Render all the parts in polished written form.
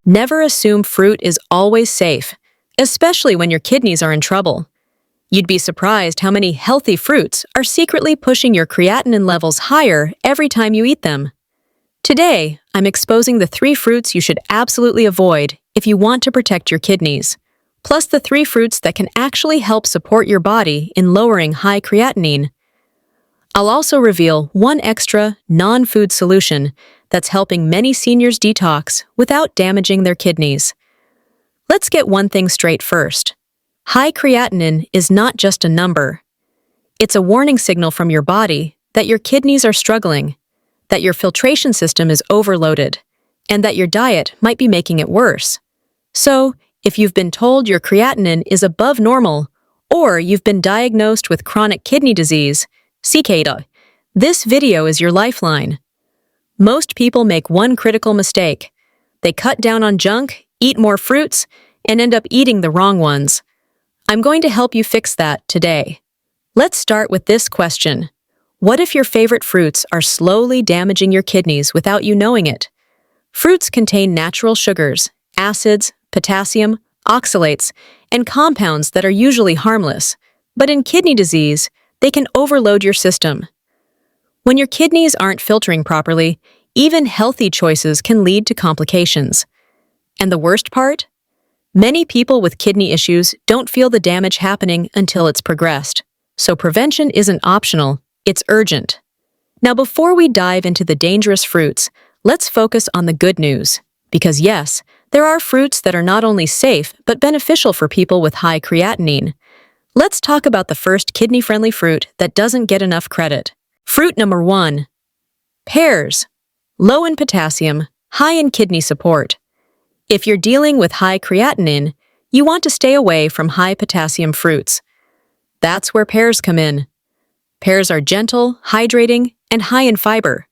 Never assume fruit is always safe, especially when your kidneys are in trouble. You'd be surprised how many healthy fruits are secretly pushing your creatinine levels higher every time you eat them. Today, I'm exposing the 3 fruits you should absolutely avoid if you want to protect your kidneys, plus the 3 fruits that can actually help support your body in lowering high creatinine. I'll also reveal one extra, non-food solution that's helping many seniors detox without damaging their kidneys. Let's get one thing straight first. High creatinine is not just a number. It's a warning signal from your body that your kidneys are struggling, that your filtration system is overloaded, and that your diet might be making it worse. So, if you've been told your creatinine is above normal, or you've been diagnosed with chronic kidney disease, CKD, this video is your lifeline. Most people make one critical mistake. They cut down on junk, eat more fruits, and end up eating the wrong ones. I'm going to help you fix that today. Let's start with this question. What if your favorite fruits are slowly damaging your kidneys without you knowing it? Fruits contain natural sugars, acids, potassium, oxalates, and compounds that are usually harmless, but in kidney disease, they can overload your system. When your kidneys aren't filtering properly, even healthy choices can lead to complications. And the worst part? Many people with kidney issues don't feel the damage happening until it's progressed. So prevention isn't optional, it's urgent. Now, before we dive into the dangerous fruits, let's focus on the good news. Because yes, there are fruits that are not only safe, but beneficial for people with high creatinine. Let's talk about the first kidney-friendly fruit that doesn't get enough credit. Fruit number 1. Pears. Low in potassium, high in kidney support. If you're dealing with high creatinine, you want to stay away from high potassium fruits. That's where pears come in. Pears are gentle, hydrating, and high in fiber.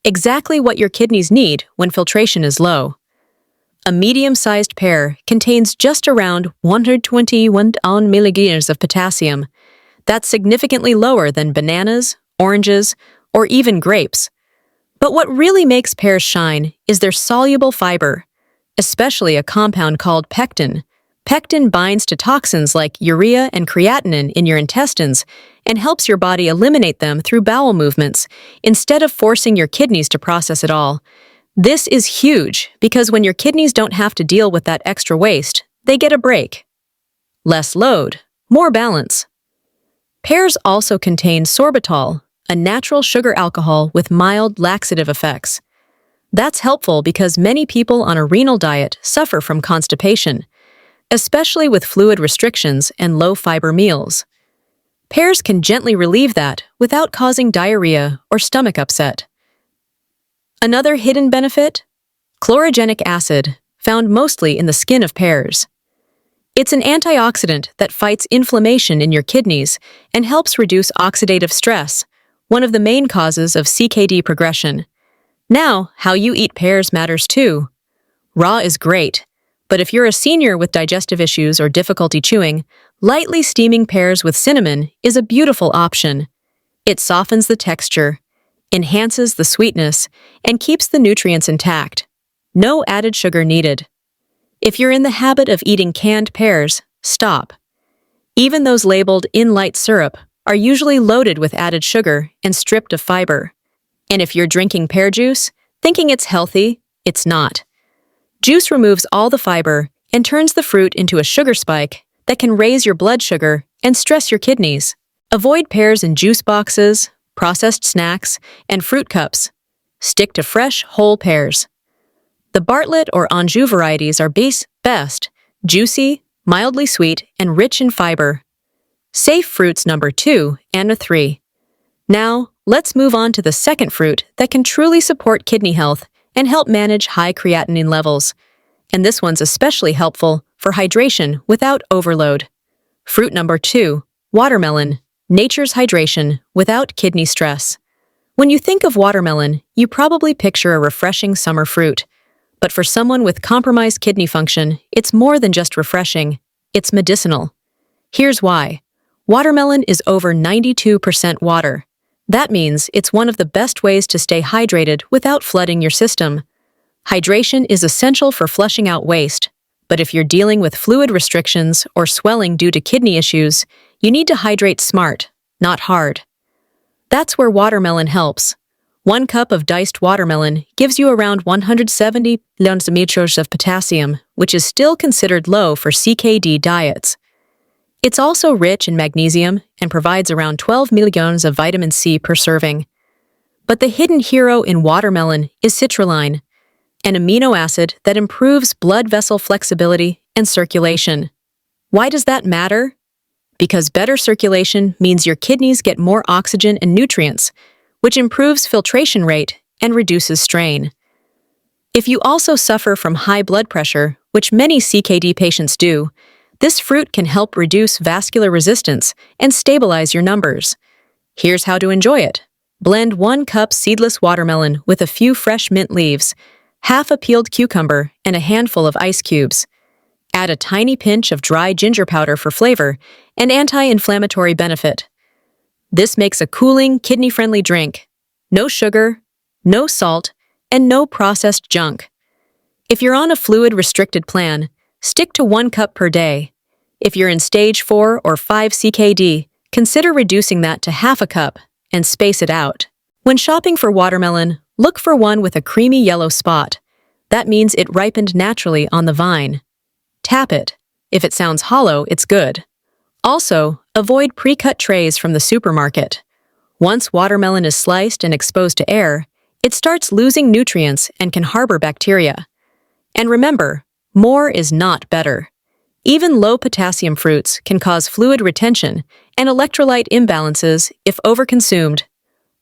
Exactly what your kidneys need when filtration is low. A medium-sized pear contains just around 121 milligrams of potassium. That's significantly lower than bananas, oranges, or even grapes. But what really makes pears shine is their soluble fiber, especially a compound called pectin. Pectin binds to toxins like urea and creatinine in your intestines and helps your body eliminate them through bowel movements instead of forcing your kidneys to process it all. This is huge because when your kidneys don't have to deal with that extra waste, they get a break. Less load, more balance. Pears also contain sorbitol, a natural sugar alcohol with mild laxative effects. That's helpful because many people on a renal diet suffer from constipation, especially with fluid restrictions and low-fiber meals. Pears can gently relieve that without causing diarrhea or stomach upset. Another hidden benefit? Chlorogenic acid, found mostly in the skin of pears. It's an antioxidant that fights inflammation in your kidneys and helps reduce oxidative stress, one of the main causes of CKD progression. Now, how you eat pears matters too. Raw is great, but if you're a senior with digestive issues or difficulty chewing, lightly steaming pears with cinnamon is a beautiful option. It softens the texture, enhances the sweetness, and keeps the nutrients intact. No added sugar needed. If you're in the habit of eating canned pears, stop. Even those labeled in light syrup are usually loaded with added sugar and stripped of fiber. And if you're drinking pear juice, thinking it's healthy, it's not. Juice removes all the fiber and turns the fruit into a sugar spike that can raise your blood sugar and stress your kidneys. Avoid pears in juice boxes, processed snacks, and fruit cups. Stick to fresh, whole pears. The Bartlett or Anjou varieties are best, juicy, mildly sweet, and rich in fiber. Safe fruits number 2 and 3. Now, let's move on to the second fruit that can truly support kidney health and help manage high creatinine levels. And this one's especially helpful for hydration without overload. Fruit number 2, watermelon, nature's hydration without kidney stress. When you think of watermelon, you probably picture a refreshing summer fruit. But for someone with compromised kidney function, it's more than just refreshing, it's medicinal. Here's why. Watermelon is over 92% water. That means it's one of the best ways to stay hydrated without flooding your system. Hydration is essential for flushing out waste, but if you're dealing with fluid restrictions or swelling due to kidney issues, you need to hydrate smart, not hard. That's where watermelon helps. 1 cup of diced watermelon gives you around 170 milligrams of potassium, which is still considered low for CKD diets. It's also rich in magnesium and provides around 12 milligrams of vitamin C per serving. But the hidden hero in watermelon is citrulline, an amino acid that improves blood vessel flexibility and circulation. Why does that matter? Because better circulation means your kidneys get more oxygen and nutrients, which improves filtration rate and reduces strain. If you also suffer from high blood pressure, which many CKD patients do, this fruit can help reduce vascular resistance and stabilize your numbers. Here's how to enjoy it. Blend 1 cup seedless watermelon with a few fresh mint leaves, half a peeled cucumber, and a handful of ice cubes. Add a tiny pinch of dry ginger powder for flavor and anti-inflammatory benefit. This makes a cooling, kidney-friendly drink. No sugar, no salt, and no processed junk. If you're on a fluid-restricted plan, stick to 1 cup per day. If you're in stage 4 or 5 CKD, consider reducing that to half a cup and space it out. When shopping for watermelon, look for one with a creamy yellow spot. That means it ripened naturally on the vine. Tap it. If it sounds hollow, it's good. Also, avoid pre-cut trays from the supermarket. Once watermelon is sliced and exposed to air, it starts losing nutrients and can harbor bacteria. And remember, more is not better. Even low potassium fruits can cause fluid retention and electrolyte imbalances if overconsumed.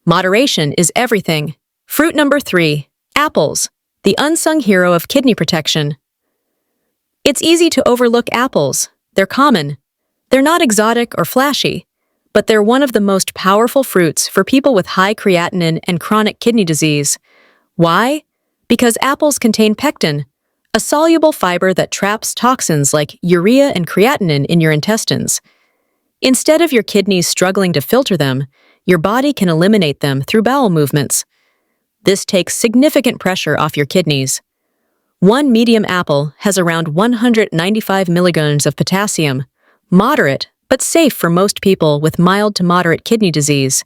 Moderation is everything. Fruit number 3, apples, the unsung hero of kidney protection. It's easy to overlook apples. They're common. They're not exotic or flashy, but they're one of the most powerful fruits for people with high creatinine and chronic kidney disease. Why? Because apples contain pectin, a soluble fiber that traps toxins like urea and creatinine in your intestines. Instead of your kidneys struggling to filter them, your body can eliminate them through bowel movements. This takes significant pressure off your kidneys. 1 medium apple has around 195 milligrams of potassium, moderate but safe for most people with mild to moderate kidney disease.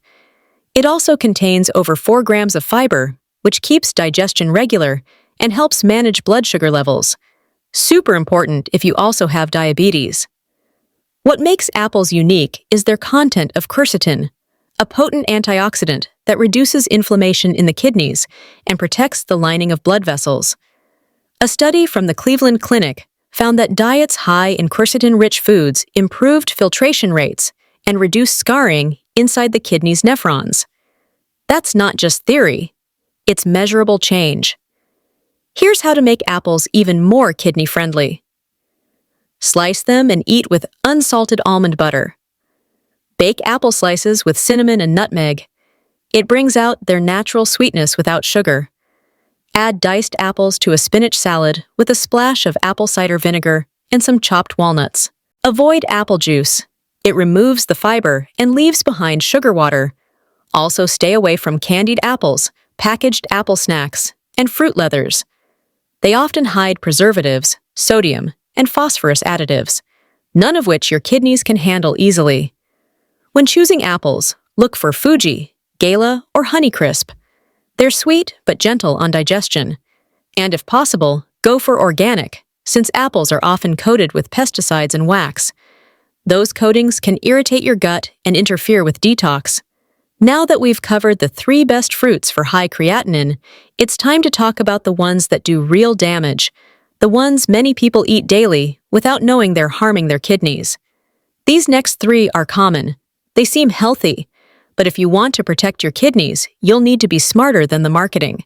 It also contains over 4 grams of fiber, which keeps digestion regular and helps manage blood sugar levels. Super important if you also have diabetes. What makes apples unique is their content of quercetin, a potent antioxidant that reduces inflammation in the kidneys and protects the lining of blood vessels. A study from the Cleveland Clinic found that diets high in quercetin-rich foods improved filtration rates and reduced scarring inside the kidney's nephrons. That's not just theory, it's measurable change. Here's how to make apples even more kidney-friendly. Slice them and eat with unsalted almond butter. Bake apple slices with cinnamon and nutmeg. It brings out their natural sweetness without sugar. Add diced apples to a spinach salad with a splash of apple cider vinegar and some chopped walnuts. Avoid apple juice. It removes the fiber and leaves behind sugar water. Also stay away from candied apples, packaged apple snacks, and fruit leathers. They often hide preservatives, sodium, and phosphorus additives, none of which your kidneys can handle easily. When choosing apples, look for Fuji, Gala, or Honeycrisp. They're sweet but gentle on digestion. And if possible, go for organic, since apples are often coated with pesticides and wax. Those coatings can irritate your gut and interfere with detox. Now that we've covered the 3 best fruits for high creatinine, it's time to talk about the ones that do real damage, the ones many people eat daily without knowing they're harming their kidneys. These next 3 are common. They seem healthy, but if you want to protect your kidneys, you'll need to be smarter than the marketing.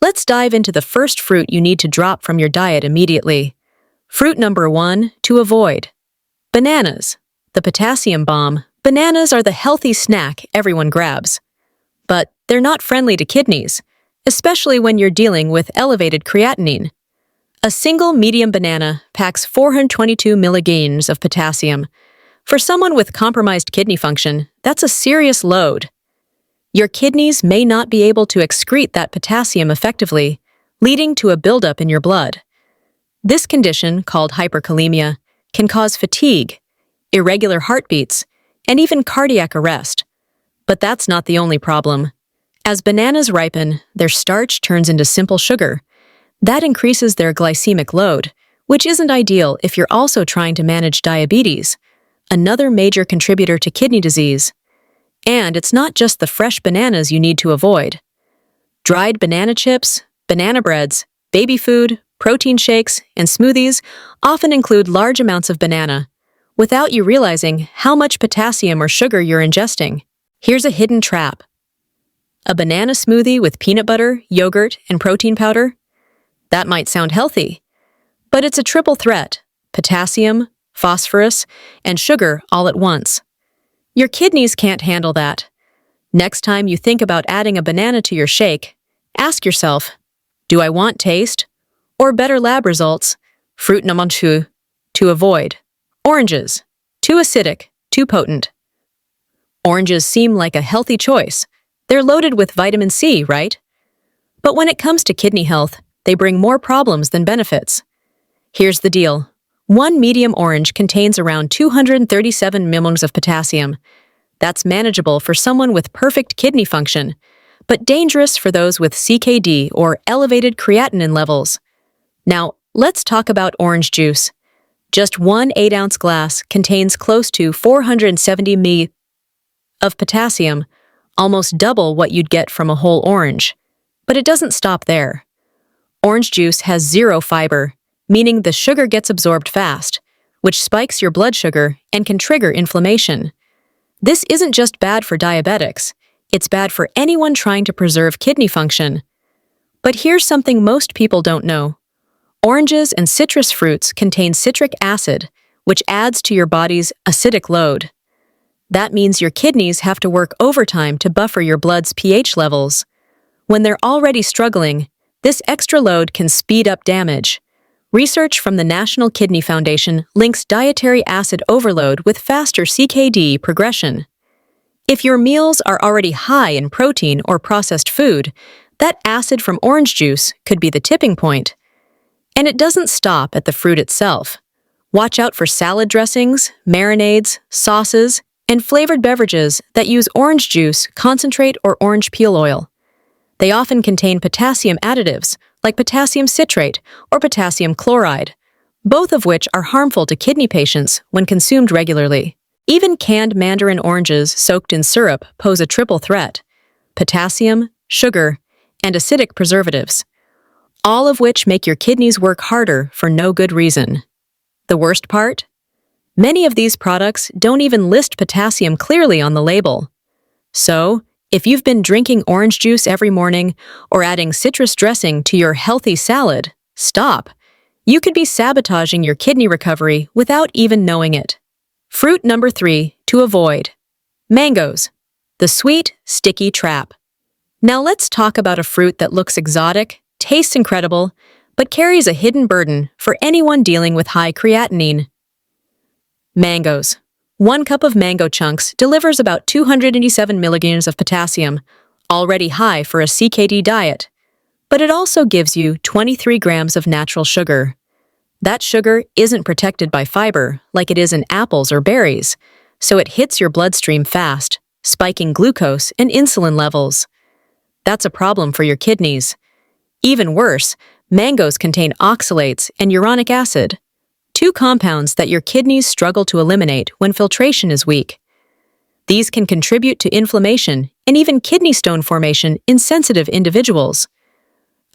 Let's dive into the first fruit you need to drop from your diet immediately. Fruit number 1 to avoid. Bananas. The potassium bomb. Bananas are the healthy snack everyone grabs. But they're not friendly to kidneys, especially when you're dealing with elevated creatinine. A single medium banana packs 422 milligrams of potassium. For someone with compromised kidney function, that's a serious load. Your kidneys may not be able to excrete that potassium effectively, leading to a buildup in your blood. This condition, called hyperkalemia, can cause fatigue, irregular heartbeats, and even cardiac arrest. But that's not the only problem. As bananas ripen, their starch turns into simple sugar. That increases their glycemic load, which isn't ideal if you're also trying to manage diabetes, another major contributor to kidney disease. And it's not just the fresh bananas you need to avoid. Dried banana chips, banana breads, baby food, protein shakes, and smoothies often include large amounts of banana, without you realizing how much potassium or sugar you're ingesting. Here's a hidden trap. A banana smoothie with peanut butter, yogurt, and protein powder? That might sound healthy, but it's a triple threat: potassium, phosphorus, and sugar all at once. Your kidneys can't handle that. Next time you think about adding a banana to your shake, ask yourself, do I want taste? Or better lab results, fruit number 2, to avoid. Oranges, too acidic, too potent. Oranges seem like a healthy choice. They're loaded with vitamin C, right? But when it comes to kidney health, they bring more problems than benefits. Here's the deal. One medium orange contains around 237 millimoles of potassium. That's manageable for someone with perfect kidney function, but dangerous for those with CKD or elevated creatinine levels. Now, let's talk about orange juice. Just one 8-ounce glass contains close to 470 ml of potassium, almost double what you'd get from a whole orange. But it doesn't stop there. Orange juice has zero fiber, meaning the sugar gets absorbed fast, which spikes your blood sugar and can trigger inflammation. This isn't just bad for diabetics, it's bad for anyone trying to preserve kidney function. But here's something most people don't know. Oranges and citrus fruits contain citric acid, which adds to your body's acidic load. That means your kidneys have to work overtime to buffer your blood's pH levels. When they're already struggling, this extra load can speed up damage. Research from the National Kidney Foundation links dietary acid overload with faster CKD progression. If your meals are already high in protein or processed food, that acid from orange juice could be the tipping point. And it doesn't stop at the fruit itself. Watch out for salad dressings, marinades, sauces, and flavored beverages that use orange juice, concentrate, or orange peel oil. They often contain potassium additives, like potassium citrate or potassium chloride, both of which are harmful to kidney patients when consumed regularly. Even canned mandarin oranges soaked in syrup pose a triple threat: potassium, sugar, and acidic preservatives, all of which make your kidneys work harder for no good reason. The worst part? Many of these products don't even list potassium clearly on the label. So, if you've been drinking orange juice every morning or adding citrus dressing to your healthy salad, stop. You could be sabotaging your kidney recovery without even knowing it. Fruit number 3 to avoid. Mangoes, the sweet, sticky trap. Now let's talk about a fruit that looks exotic, tastes incredible, but carries a hidden burden for anyone dealing with high creatinine. Mangoes. 1 cup of mango chunks delivers about 287 milligrams of potassium, already high for a CKD diet. But it also gives you 23 grams of natural sugar. That sugar isn't protected by fiber like it is in apples or berries, so it hits your bloodstream fast, spiking glucose and insulin levels. That's a problem for your kidneys. Even worse, mangoes contain oxalates and uronic acid, 2 compounds that your kidneys struggle to eliminate when filtration is weak. These can contribute to inflammation and even kidney stone formation in sensitive individuals.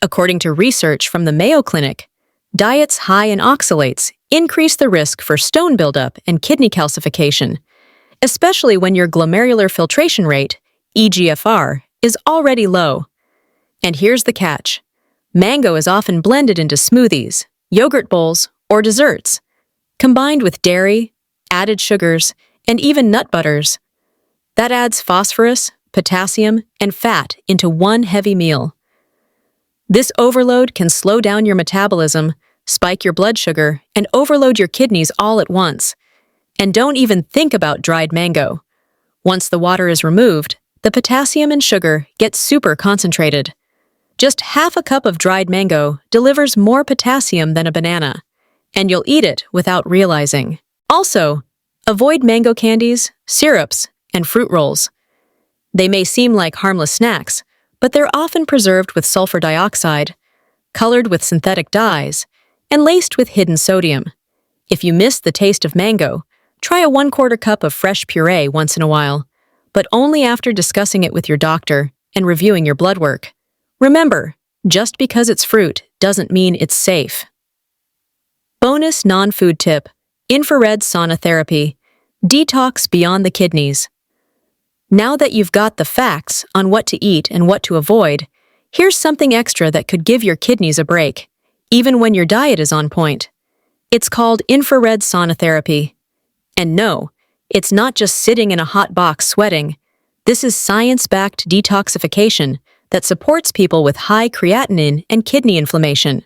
According to research from the Mayo Clinic, diets high in oxalates increase the risk for stone buildup and kidney calcification, especially when your glomerular filtration rate, eGFR, is already low. And here's the catch. Mango is often blended into smoothies, yogurt bowls, or desserts, combined with dairy, added sugars, and even nut butters. That adds phosphorus, potassium, and fat into one heavy meal. This overload can slow down your metabolism, spike your blood sugar, and overload your kidneys all at once. And don't even think about dried mango. Once the water is removed, the potassium and sugar get super concentrated. Just half a cup of dried mango delivers more potassium than a banana, and you'll eat it without realizing. Also, avoid mango candies, syrups, and fruit rolls. They may seem like harmless snacks, but they're often preserved with sulfur dioxide, colored with synthetic dyes, and laced with hidden sodium. If you miss the taste of mango, try a 1/4 cup of fresh puree once in a while, but only after discussing it with your doctor and reviewing your blood work. Remember, just because it's fruit doesn't mean it's safe. Bonus non-food tip: infrared sauna therapy. Detox beyond the kidneys. Now that you've got the facts on what to eat and what to avoid, here's something extra that could give your kidneys a break, even when your diet is on point. It's called infrared sauna therapy. And no, it's not just sitting in a hot box sweating. This is science-backed detoxification that supports people with high creatinine and kidney inflammation.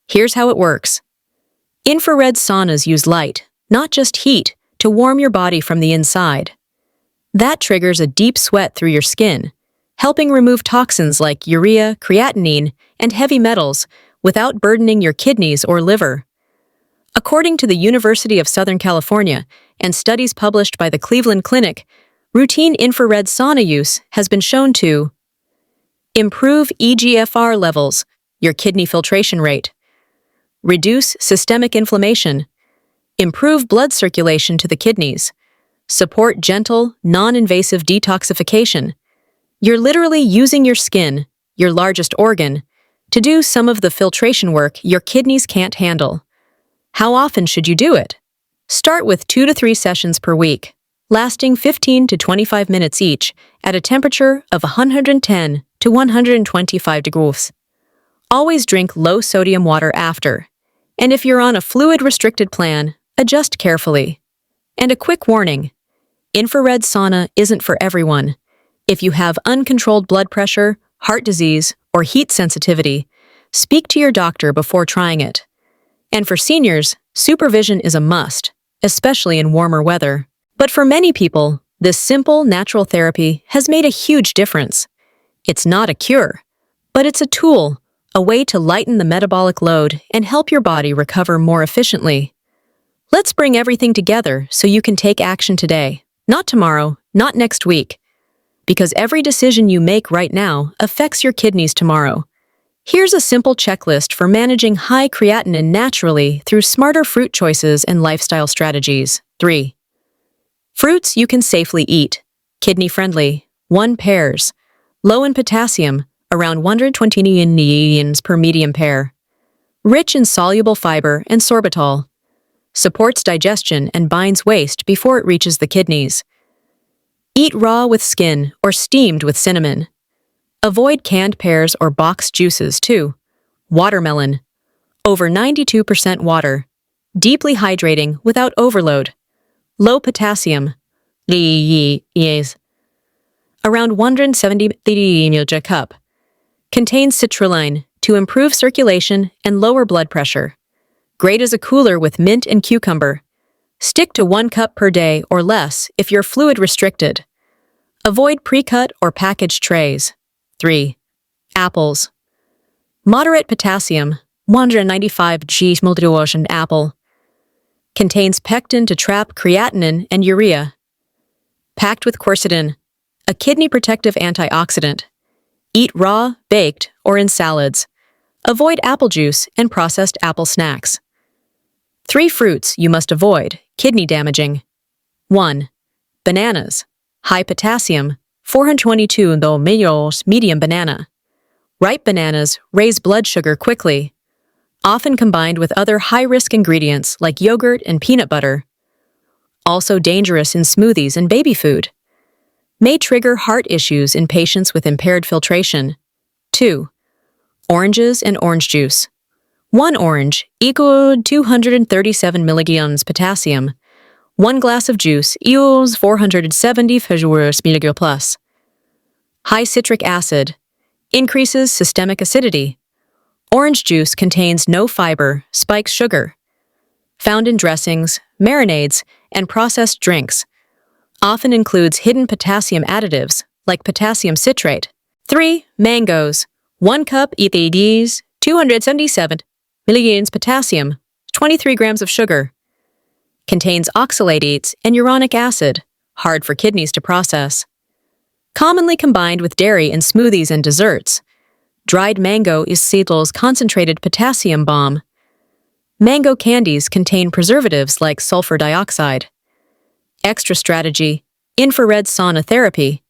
Here's how it works. Infrared saunas use light, not just heat, to warm your body from the inside. That triggers a deep sweat through your skin, helping remove toxins like urea, creatinine, and heavy metals without burdening your kidneys or liver. According to the University of Southern California and studies published by the Cleveland Clinic, routine infrared sauna use has been shown to improve eGFR levels, your kidney filtration rate, reduce systemic inflammation, improve blood circulation to the kidneys, support gentle, non-invasive detoxification. You're literally using your skin, your largest organ, to do some of the filtration work your kidneys can't handle. How often should you do it? Start with 2 to 3 sessions per week, lasting 15 to 25 minutes each at a temperature of 110 to 125 degrees. Always drink low-sodium water after. And if you're on a fluid-restricted plan, adjust carefully. And a quick warning: infrared sauna isn't for everyone. If you have uncontrolled blood pressure, heart disease, or heat sensitivity, speak to your doctor before trying it. And for seniors, supervision is a must, especially in warmer weather. But for many people, this simple, natural therapy has made a huge difference. It's not a cure, but it's a tool, a way to lighten the metabolic load and help your body recover more efficiently. Let's bring everything together so you can take action today, not tomorrow, not next week. Because every decision you make right now affects your kidneys tomorrow. Here's a simple checklist for managing high creatinine naturally through smarter fruit choices and lifestyle strategies. 3. Fruits you can safely eat. Kidney-friendly. 1. Pears. Low in potassium, around 120 milligrams per medium pear. Rich in soluble fiber and sorbitol. Supports digestion and binds waste before it reaches the kidneys. Eat raw with skin or steamed with cinnamon. Avoid canned pears or boxed juices too. Watermelon. Over 92% water. Deeply hydrating without overload. Low potassium. Around 170 ml a cup. Contains citrulline to improve circulation and lower blood pressure. Great as a cooler with mint and cucumber. Stick to 1 cup per day or less if you're fluid restricted. Avoid pre-cut or packaged trays. 3. Apples. Moderate potassium, 195 g multi-ocean apple. Contains pectin to trap creatinine and urea. Packed with quercetin, a kidney protective antioxidant. Eat raw, baked, or in salads. Avoid apple juice and processed apple snacks. 3 fruits you must avoid, kidney damaging. 1. Bananas. High potassium, 422 ml medium banana. Ripe bananas raise blood sugar quickly, often combined with other high-risk ingredients like yogurt and peanut butter. Also dangerous in smoothies and baby food. May trigger heart issues in patients with impaired filtration. 2. Oranges and orange juice. 1 orange equals 237 milligrams potassium. 1 glass of juice equals 470 mg plus. High citric acid increases systemic acidity. Orange juice contains no fiber, spikes sugar. Found in dressings, marinades, and processed drinks. Often includes hidden potassium additives like potassium citrate. 3. Mangoes. 1 cup ETDs, 277 milligrams potassium, 23 grams of sugar. Contains oxalates and uronic acid, hard for kidneys to process. Commonly combined with dairy in smoothies and desserts. Dried mango is Seattle's concentrated potassium bomb. Mango candies contain preservatives like sulfur dioxide. Extra strategy, infrared sauna therapy.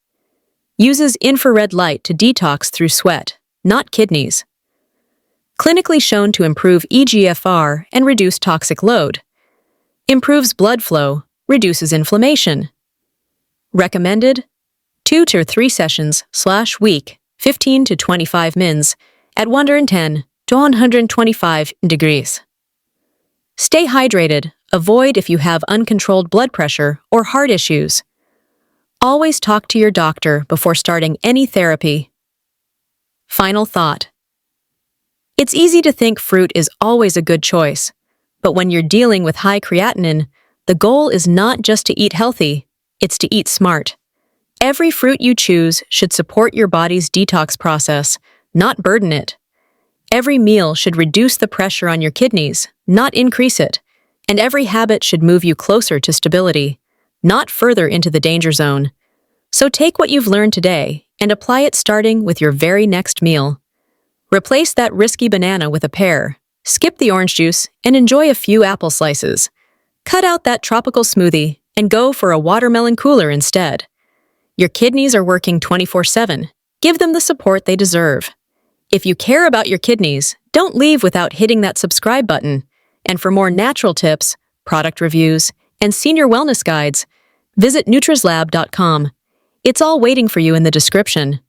Uses infrared light to detox through sweat, not kidneys. Clinically shown to improve eGFR and reduce toxic load. Improves blood flow, reduces inflammation. Recommended 2 to 3 sessions/week, 15 to 25 mins, at 110 to 125 degrees. Stay hydrated. Avoid if you have uncontrolled blood pressure or heart issues. Always talk to your doctor before starting any therapy. Final thought. It's easy to think fruit is always a good choice, but when you're dealing with high creatinine, the goal is not just to eat healthy, it's to eat smart. Every fruit you choose should support your body's detox process, not burden it. Every meal should reduce the pressure on your kidneys, not increase it. And every habit should move you closer to stability, not further into the danger zone. So take what you've learned today and apply it starting with your very next meal. Replace that risky banana with a pear, skip the orange juice, and enjoy a few apple slices. Cut out that tropical smoothie and go for a watermelon cooler instead. Your kidneys are working 24/7. Give them the support they deserve. If you care about your kidneys, don't leave without hitting that subscribe button. And for more natural tips, product reviews, and senior wellness guides, visit Nutrizlab.com. It's all waiting for you in the description.